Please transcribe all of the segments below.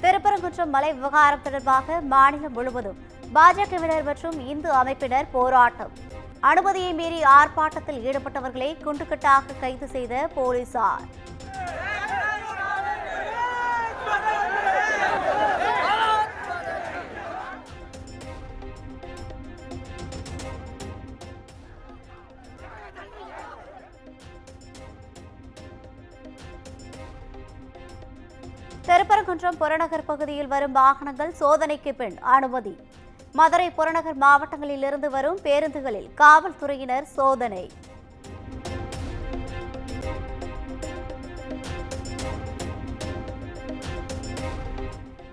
திருப்பரங்குன்றம் மலை விவகாரம் தொடர்பாக மாநிலம் முழுவதும் பாஜகவினர் மற்றும் இந்து அமைப்பினர் போராட்டம். அனுமதியை மீறி ஆர்ப்பாட்டத்தில் ஈடுபட்டவர்களை குண்டுகட்டாக கைது செய்த போலீசார். திருப்பரங்குன்றம் புறநகர் பகுதியில் வரும் வாகனங்கள் சோதனைக்கு பின் அனுமதி. மதுரை புறநகர் மாவட்டங்களில் இருந்து வரும் பேருந்துகளில் காவல்துறையினர் சோதனை.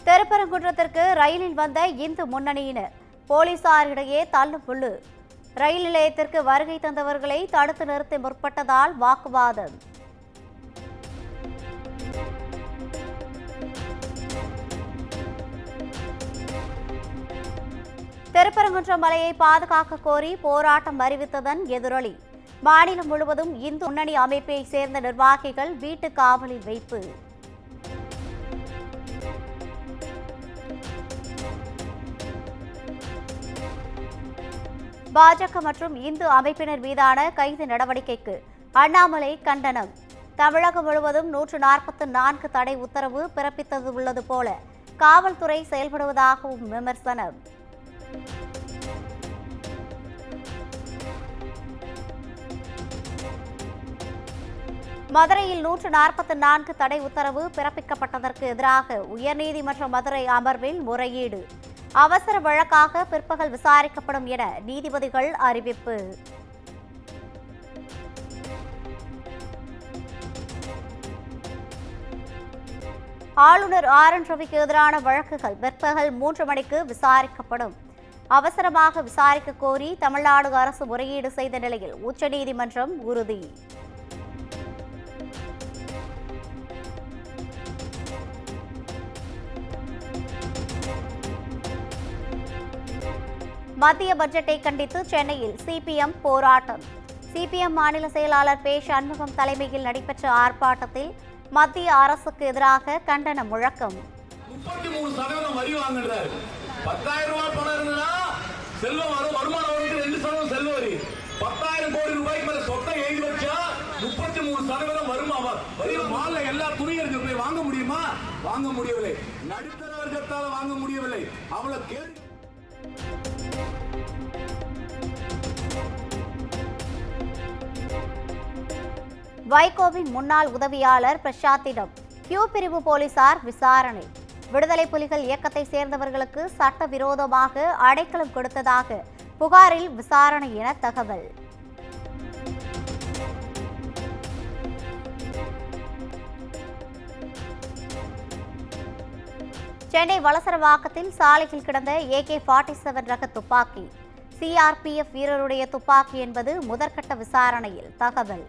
திருப்பரங்குன்றத்திற்கு ரயிலில் வந்த இந்து முன்னணியினர் போலீசாரிடையே தள்ளுமுள்ளு. ரயில் நிலையத்திற்கு வருகை தந்தவர்களை தடுத்து நிறுத்த முற்பட்டதால் வாக்குவாதம். திருப்பரங்குன்றம் மலையை பாதுகாக்க கோரி போராட்டம் அறிவித்ததன் எதிரொலி. மாநிலம் முழுவதும் இந்து முன்னணி அமைப்பை சேர்ந்த நிர்வாகிகள் வீட்டு காவலில் வைப்பு. பாஜக மற்றும் இந்து அமைப்பினர் மீதான கைது நடவடிக்கைக்கு அண்ணாமலை கண்டனம். தமிழகம் முழுவதும் 144 தடை உத்தரவு பிறப்பித்தது உள்ளது போல காவல்துறை செயல்படுவதாகவும் விமர்சனம். மதுரையில் 144 தடை உத்தரவு பிறப்பிக்கப்பட்டதற்கு எதிராக உயர்நீதிமன்ற மதுரை அமர்வில் முறையீடு. அவசர வழக்காக பிற்பகல் விசாரிக்கப்படும் என நீதிபதிகள் அறிவிப்பு. ஆளுநர் RN ரவிக்கு எதிரான வழக்குகள் பிற்பகல் 3 மணிக்கு விசாரிக்கப்படும். அவசரமாக விசாரிக்க கோரி தமிழ்நாடு அரசு முறையீடு செய்த நிலையில் உச்சநீதிமன்றம் உறுதி. மத்திய பட்ஜெட்டை கண்டித்து சென்னையில் CPM போராட்டம். CPM மாநில செயலாளர் பே. சண்முகம் தலைமையில் நடைபெற்ற ஆர்ப்பாட்டத்தில் மத்திய அரசுக்கு எதிராக கண்டன முழக்கம். 33% வரி வாங்குறாரு. 10,000 ரூபாய் பணம் இருந்தா செல்வம் வரும், வருமானம் வந்து 2% செல்வ வரி. 10,000 கோடி ரூபாய்க்கு மேல சொத்தை எழுதி வச்சா 33% வருமா? வரி மால்ல எல்லா துணிகளுக்கு போய் வாங்க முடியுமா? வாங்க முடியவில்லை. நடுத்தர வர்க்கத்தால வாங்க முடியவில்லை. அவ்வளவு கேள்வி. வைகோவின் முன்னாள் உதவியாளர் பிரசாத்திடம் கியூ பிரிவு போலீசார் விசாரணை. விடுதலை புலிகள் இயக்கத்தை சேர்ந்தவர்களுக்கு சட்டவிரோதமாக அடைக்கலம் கொடுத்ததாக புகாரில் விசாரணை என தகவல். சென்னை வளசரவாக்கத்தில் சாலையில் கிடந்த AK-47 ரக துப்பாக்கி. CRPF வீரருடைய துப்பாக்கி என்பது முதற்கட்ட விசாரணையில் தகவல்.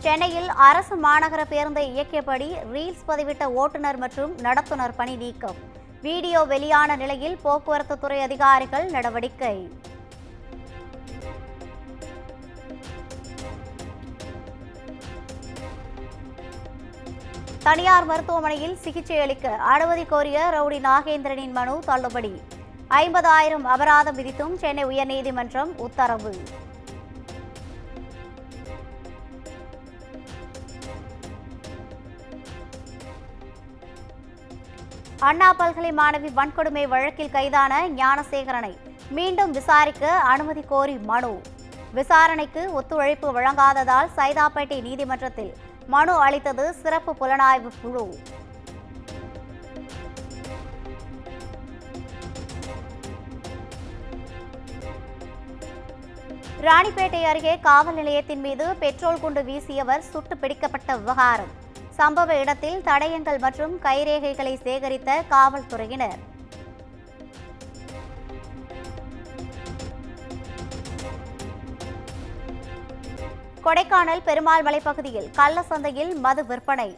சென்னையில் அரசு மாநகர பேருந்தை இயக்கியபடி ரீல்ஸ் பதிவிட்ட ஓட்டுநர் மற்றும் நடத்துனர் பணி நீக்கம். வீடியோ வெளியான நிலையில் போக்குவரத்து துறை அதிகாரிகள் நடவடிக்கை. தனியார் மருத்துவமனையில் சிகிச்சை அளிக்க அனுமதி கோரிய ரவுடி நாகேந்திரனின் மனு தள்ளுபடி. 50,000 அபராதம் விதித்தும் சென்னை உயர்நீதிமன்றம் உத்தரவு. அண்ணா பல்கலை மாணவி வன்கொடுமை வழக்கில் கைதான ஞானசேகரனை மீண்டும் விசாரிக்க அனுமதி கோரி மனு. விசாரணைக்கு ஒத்துழைப்பு வழங்காததால் சைதாப்பேட்டை நீதிமன்றத்தில் மனு அளித்தது சிறப்பு புலனாய்வு குழு. ராணிப்பேட்டை அருகே காவல் நிலையத்தின் மீது பெட்ரோல் குண்டு வீசியவர் சுட்டு பிடிக்கப்பட்ட விவகாரம். சம்பவ இடத்தில் தடயங்கள் மற்றும் கைரேகைகளை சேகரித்த காவல்துறையினர். கொடைக்கானல் பெருமாள் மலைப்பகுதியில் கள்ள சந்தையில் மது விற்பனை.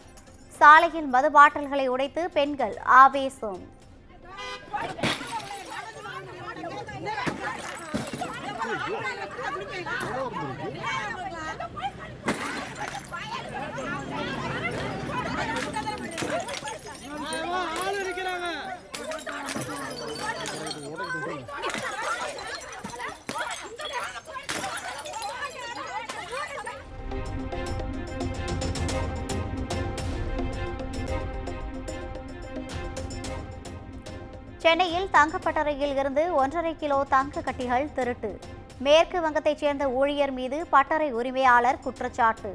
சாலையில் மது பாட்டில்களை உடைத்து பெண்கள் ஆவேசம். சென்னையில் தங்கப்பட்டறையில் இருந்து 1.5 கிலோ தங்க கட்டிகள் திருட்டு. மேற்கு வங்கத்தைச் சேர்ந்த ஊழியர் மீது பட்டறை உரிமையாளர் குற்றச்சாட்டு.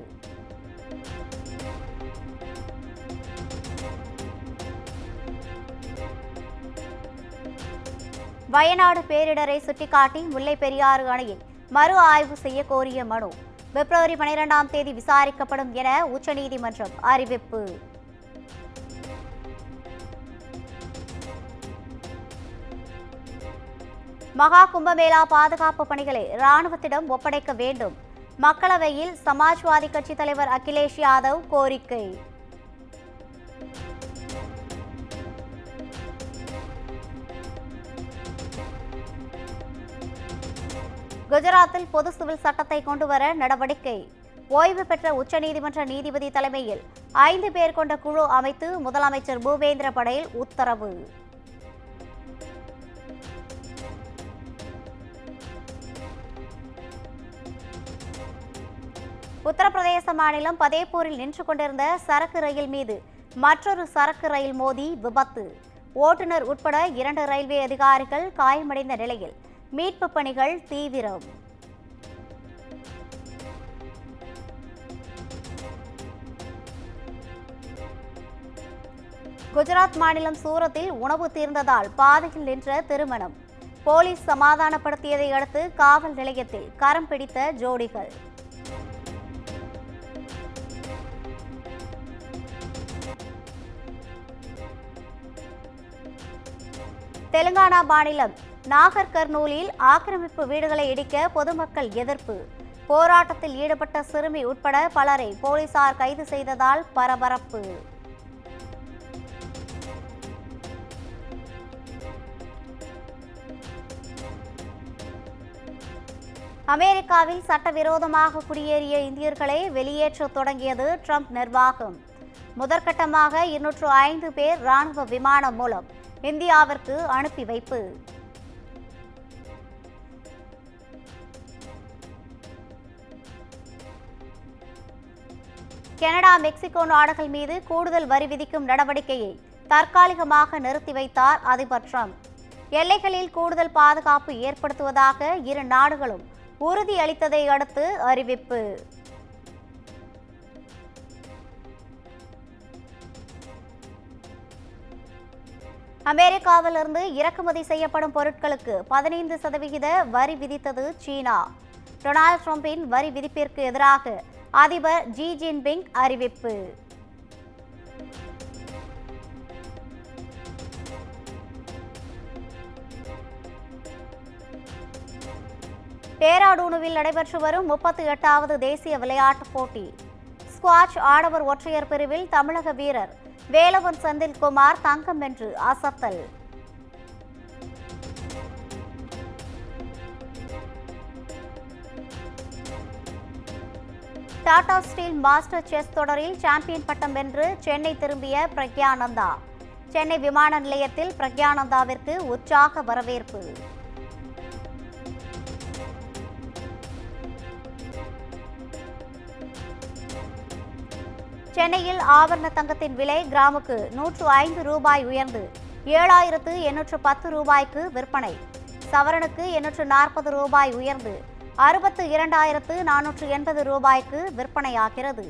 வயநாடு பேரிடரை சுட்டிக்காட்டி முல்லை பெரியாறு அணையில் மறு ஆய்வு செய்ய கோரிய மனு பிப்ரவரி 12ஆம் தேதி விசாரிக்கப்படும் என உச்சநீதிமன்றம் அறிவிப்பு. மகா கும்பமேளா பாதுகாப்பு பணிகளை ராணுவத்திடம் ஒப்படைக்க வேண்டும். மக்களவையில் சமாஜ்வாதி கட்சி தலைவர் அகிலேஷ் யாதவ் கோரிக்கை. குஜராத்தில் பொது சிவில் சட்டத்தை கொண்டுவர நடவடிக்கை. ஓய்வு பெற்ற உச்சநீதிமன்ற நீதிபதி தலைமையில் 5 பேர் கொண்ட குழு அமைத்து முதலமைச்சர் பூபேந்திர படேல் உத்தரவு. உத்தரப்பிரதேச மாநிலம் பதேபூரில் நின்று கொண்டிருந்த சரக்கு ரயில் மீது மற்றொரு சரக்கு ரயில் மோதி விபத்து. ஓட்டுநர் உட்பட 2 ரயில்வே அதிகாரிகள் காயமடைந்த நிலையில் மீட்பு பணிகள் தீவிரம். குஜராத் மாநிலம் சூரத்தில் உணவு தீர்ந்ததால் பாதையில் நின்ற திருமணம். போலீஸ் சமாதானப்படுத்தியதை அடுத்து காவல் நிலையத்தில் கரம் பிடித்த ஜோடிகள். தெலுங்கானா மாநிலம் நாகர் கர்னூலில் ஆக்கிரமிப்பு வீடுகளை இடிக்க பொதுமக்கள் எதிர்ப்பு. போராட்டத்தில் ஈடுபட்ட சிறுமி உட்பட பலரை போலீசார் கைது செய்ததால் பரபரப்பு. அமெரிக்காவில் சட்டவிரோதமாக குடியேறிய இந்தியர்களை வெளியேற்ற தொடங்கியது ட்ரம்ப் நிர்வாகம். முதற்கட்டமாக 205 பேர் ராணுவ விமானம் மூலம் இந்தியாவிற்கு அனுப்பி வைப்பு. கனடா மெக்சிகோ நாடுகள் மீது கூடுதல் வரி விதிக்கும் நடவடிக்கையை தற்காலிகமாக நிறுத்தி வைத்தார் அதிபர் ட்ரம்ப். எல்லைகளில் கூடுதல் பாதுகாப்பு ஏற்படுத்துவதாக இரு நாடுகளும் உறுதியளித்ததை அடுத்து அறிவிப்பு. அமெரிக்காவிலிருந்து இறக்குமதி செய்யப்படும் பொருட்களுக்கு 15% வரி விதித்தது சீனா. டொனால்டு டிரம்பின் வரி விதிப்பிற்கு எதிராக அதிபர் ஜி ஜின்பிங் அறிவிப்பு. டேராடூனுவில் நடைபெற்று வரும் 38வது தேசிய விளையாட்டுப் போட்டி. ஸ்குவாஷ் ஆடவர் ஒற்றையர் பிரிவில் தமிழக வீரர் வேலவன் செந்தில்குமார் தங்கம் வென்று அசத்தல். டாடா ஸ்டீல் மாஸ்டர் செஸ் தொடரில் சாம்பியன் பட்டம் வென்று சென்னை திரும்பிய பிரக்யானந்தா. சென்னை விமான நிலையத்தில் பிரக்யானந்தாவிற்கு உற்சாக வரவேற்பு. சென்னையில் ஆபரண தங்கத்தின் விலை கிராமுக்கு 105 ரூபாய் உயர்ந்து 7,810 ரூபாய்க்கு விற்பனை. சவரனுக்கு 840 ரூபாய் உயர்ந்து 62,480 ரூபாய்க்கு விற்பனையாகிறது.